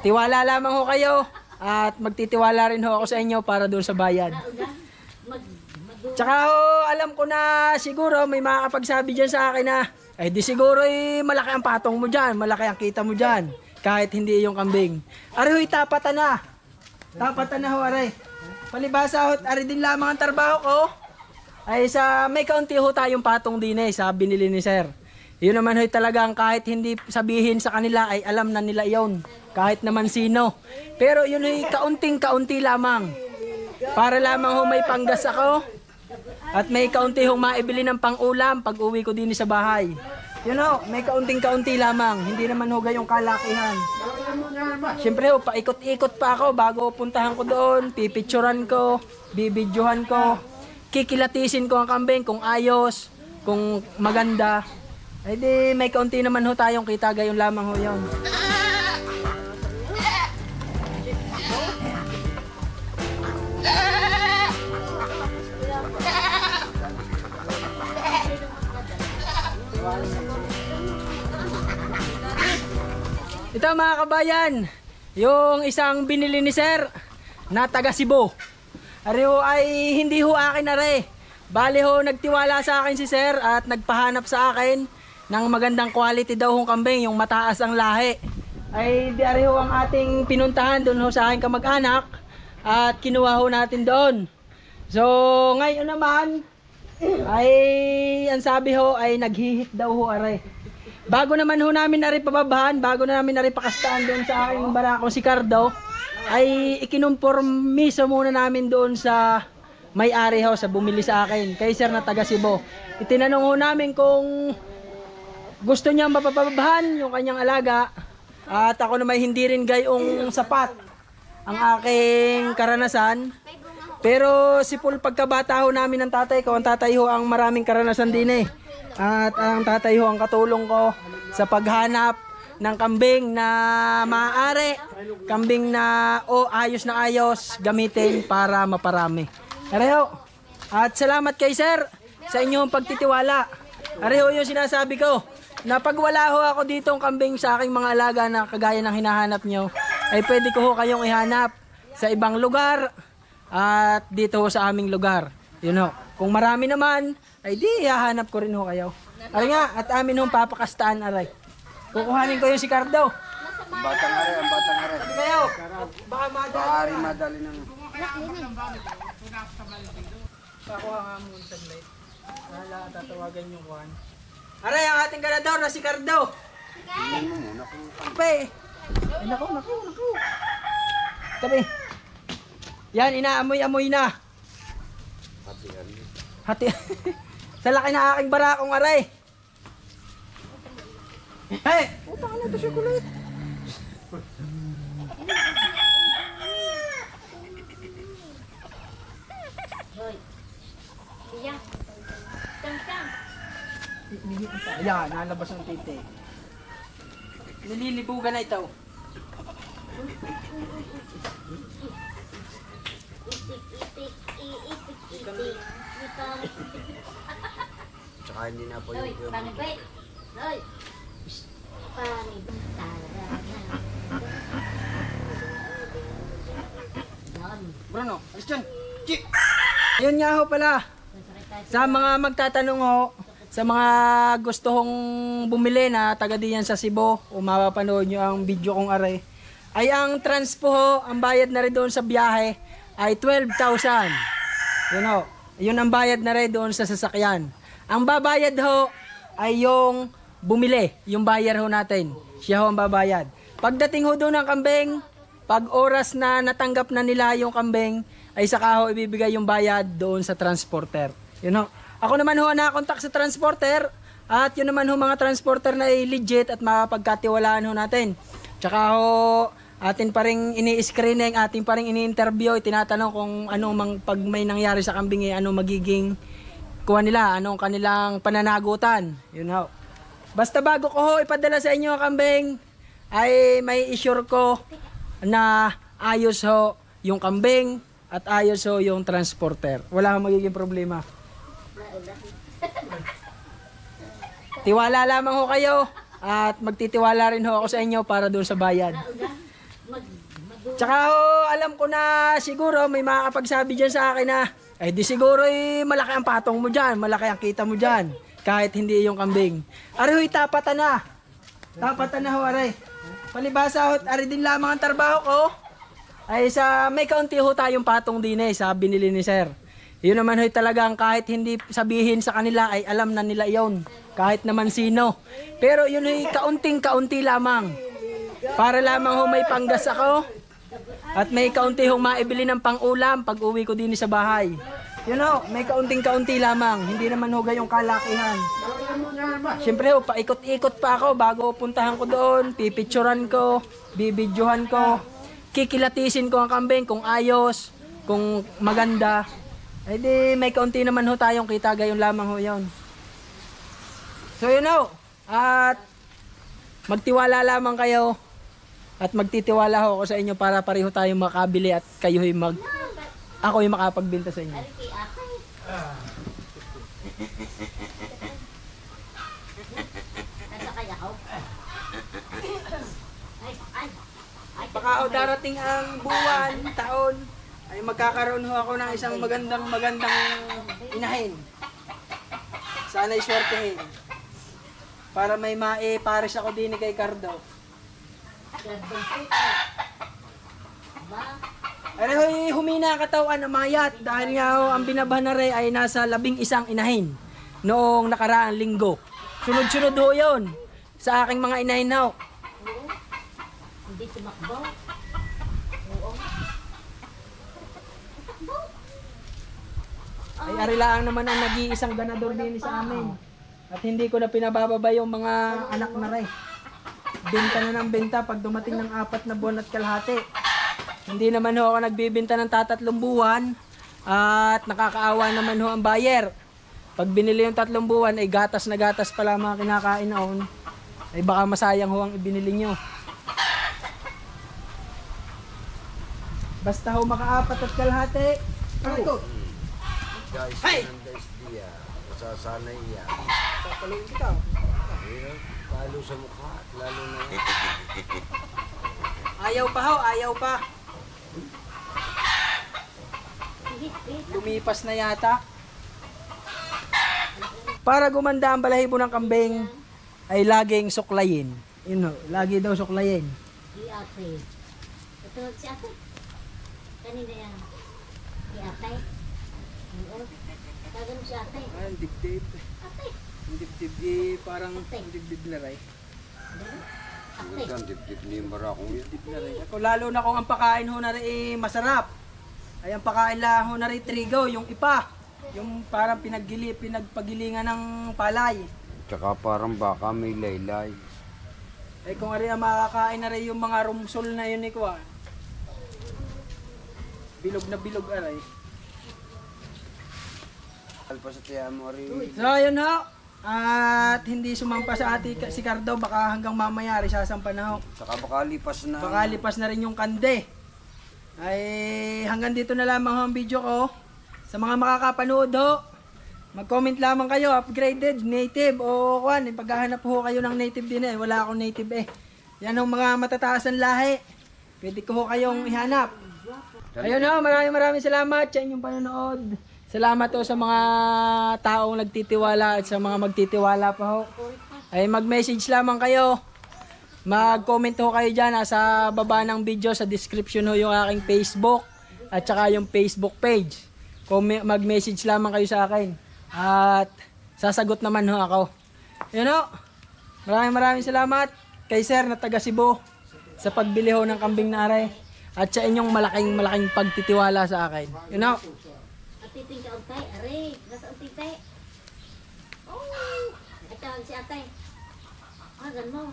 Tiwala lamang ho kayo at magtitiwala rin ho ako sa inyo para doon sa bayad. Tsaka ho, alam ko na siguro may makakapagsabi dyan sa akin na ay di siguro malaki ang patong mo dyan, malaki ang kita mo dyan kahit hindi yung kambing. Ari ho'y tapatan na. Tapatan na ho, aray. Palibasa ho, ari din lamang ang trabaho ko. Ay sa may kaunti ho tayong patong din sa binili ni sir. Yun naman ho'y talagang kahit hindi sabihin sa kanila ay alam na nila yon. Kahit naman sino. Pero yun ho'y kaunting-kaunti lamang. Para lamang ho may panggas ako. At may kaunti hong maibili ng pang-ulam pag uwi ko din sa bahay. Yun ho, may kaunting-kaunti lamang. Hindi naman ho gayong kalakihan. Siyempre ho, paikot-ikot pa ako bago puntahan ko doon. Pipicturan ko, bibidyohan ko. Kikilatisin ko ang kambing kung ayos, kung maganda. Ay di may kaunti naman ho tayong kita, gayon lamang ho yun. Ito mga kabayan, yung isang binili ni sir na taga Cebu. Ari ho ay hindi ho akin are. Bali ho nagtiwala sa akin si sir at nagpahanap sa akin ng magandang quality daw hong kambing, yung mataas ang lahi. Ay di ari ho ang ating pinuntahan doon ho sa aking kamag-anak at kinuha ho natin doon. So ngayon naman ay ang sabi ho ay naghihit daw ho are. Bago naman ho namin ari pababahan, bago na namin ari pakastaan doon sa aking barakong si Cardo, ay ikinumpormiso muna namin doon sa may-ari ho, sa bumili sa akin, kay sir na taga Cebu. Itinanong ho namin kung gusto niya mapapabahan yung kanyang alaga at ako naman hindi rin gayong sapat ang aking karanasan. Pero sipul pagkabata ho namin ng tatay ko, ang tatay ho ang maraming karanasan din at ang tatay ho ang katulong ko sa paghanap ng kambing na maaari, kambing na ayos na ayos gamitin para maparami. Areho, at salamat kay sir sa inyong pagtitiwala. Areho yung sinasabi ko, na pag wala ho ako dito ang kambing sa aking mga alaga na kagaya ng hinahanap nyo, ay pwede ko ho kayong ihanap sa ibang lugar at dito ho sa aming lugar. Yun ho. Kung marami naman, ay di ihahanap ko rin ho kayo. Aray nga, at amin hong papakastaan aray. Kukuhanin ko yung si Cardo. Ang batang are, ang batang are. Hindi kayo. Baka madali. Madali na. Pakuha nga muna sa light. Wala, tatawagan yung kuhan. Aray, ang ating ganador na si Cardo. Tabi. Ay, naku. Tabi. Yan, inaamoy-amoy na. Hati. Sa laki na aking barakong aray. Hey! Utang na ito chocolate. Ayan, nalabas ng titi. Nililibugan na ito. Tsaka hindi na po yung Bruno, alis dyan. Yun nga ho pala. Sa mga magtatanong ho, sa mga gusto hong bumili na taga diyan sa Cebu o mapapanood nyo ang video kong aray, ay ang transpo ho, ang bayad na rin doon sa biyahe ay 12,000. Yun ho, yun ang bayad na rin doon sa sasakyan. Ang babayad ho ay yung bumili, yung buyer ho natin. Siya ho ang babayad. Pagdating ho doon ng kambing, pag oras na natanggap na nila yung kambing, ay saka ho ibibigay yung bayad doon sa transporter. Yun ho. Ako naman ho nakakontak sa transporter at yun naman ho mga transporter na legit at mapagkatiwalaan ho natin. Tsaka ho atin pa rin ini-screening, atin pa rin ini-interview, tinatanong kung ano mang pag may nangyari sa kambing ano magiging kuha nila, anong kanilang pananagutan. Yun ho. Basta bago ko ho ipadala sa inyo ang kambing, ay may assure ko na ayos ho yung kambing at ayos ho yung transporter. Wala kang magiging problema. Tiwala lamang ho kayo at magtitiwala rin ho ako sa inyo para doon sa bayad. Tsaka alam ko na siguro may makakapagsabi dyan sa akin na ay di siguro malaki ang patong mo dyan, malaki ang kita mo dyan, kahit hindi yung kambing. Ari ho'y tapatan na. Tapatan na ho, ari. Palibasa ho, ari din lamang ang trabaho ko. Ay sa may kaunti ho tayong patong din sa binili ni sir. Yun naman ho'y talagang kahit hindi sabihin sa kanila ay alam na nila yon, kahit naman sino. Pero yun ho'y kaunting-kaunti lamang. Para lamang ho may panggas ako. At may kaunti hong maibili ng pang-ulam pag uwi ko din sa bahay. Yun ho, may kaunting-kaunti lamang. Hindi naman ho gayong kalakihan. Siyempre ho, paikot-ikot pa ako bago puntahan ko doon. Pipicturan ko, bibidyohan ko. Kikilatisin ko ang kambing kung ayos, kung maganda. Eh di may kaunti naman ho tayong kita, gayon lamang ho yun. So yun ho, at magtiwala lamang kayo. At magtitiwala ho ako sa inyo para pareho tayong makabili at kayo ako'y makapagbenta sa inyo. Baka ho darating ang buwan, taon, ay magkakaroon ho ako ng isang magandang inahin. Sana'y swertehin. Para may maipares ako din kay Cardo. Ay hoy, humina ang katawan ng mayat dahil nga ho, ang binabahan na rin ay nasa 11 inahin noong nakaraang linggo. Sunod-sunod ho yun sa aking mga inahin ho. Hindi tumakbo. Oo. Ay arilaang naman ang nag-iisang ganador din sa amin. At hindi ko na pinabababa yung mga anak na rin. Benta na ng benta pag dumating ng 4 na buwan at kalahati. Hindi naman ho ako nagbibenta ng 3 buwan at nakakaawa naman ho ang buyer. Pag binili yung 3 buwan ay gatas na gatas pala mga kinakain noon, ay baka masayang ho ang ibinili nyo. Basta ho maka-4 at kalahati. Ano ito? Guys, Hey! guys, diya. Masasanay yan. Papaluin kita. Ayun, talo sa mukha. Lalo na yan. Ayaw pa ho, ayaw pa. Lumipas na yata. Para gumanda ang balahibo ng kambing ay laging suklayin. Yun ho, lagi daw suklayin. Si ate. Ito si ate. Kanina yan. Si ate. Oo. Tagan si ate. Ang dibdib. Ate. Ang dibdib parang ang dibdib na rin. Ate. Ang dip-dip ni Marakong yan. Dibdib na rin. Ako, lalo na kung ang pakain ho na rin masarap. Ay ang pakain lang ho na rin trigo, yung ipa. Yung parang pinagpagilingan ng palay. Tsaka parang baka may laylay. Eh kung ari ang makakain na rin yung mga rumsol na yun ko ah. Bilog na bilog aray. Alpa sa tiyan mo rin. So ayun ho. At hindi sumampa sa ati si Cardo, baka hanggang mamaya rin sasampa na ho. Saka baka lipas na. Baka lipas na rin yung kande. Ay hanggang dito na lamang ho ang video ko. Sa mga makakapanood ho, mag-comment lamang kayo, upgraded, native o kuan, paghahanap ho kayo ng native din eh. Wala akong native eh. Yan ang mga matataas ng lahi. Pwede ko ho kayong ihanap. Ayun ho, maraming salamat sa inyong panonood. Salamat ho sa mga taong nagtitiwala at sa mga magtitiwala pa ho. Ay mag-message lamang kayo. Mag-comment ho kayo dyan sa baba ng video, sa description ho yung aking Facebook at saka yung Facebook page. Mag-message lamang kayo sa akin at sasagot naman ho ako. Yun ho, maraming salamat kay sir na taga Cebu sa pagbili ho ng kambing na aray at sa inyong malaking pagtitiwala sa akin. Yun ho. Ate ting ka utay, are. Nasa utay. Oh. Ito si ate. Ah, ganun mo.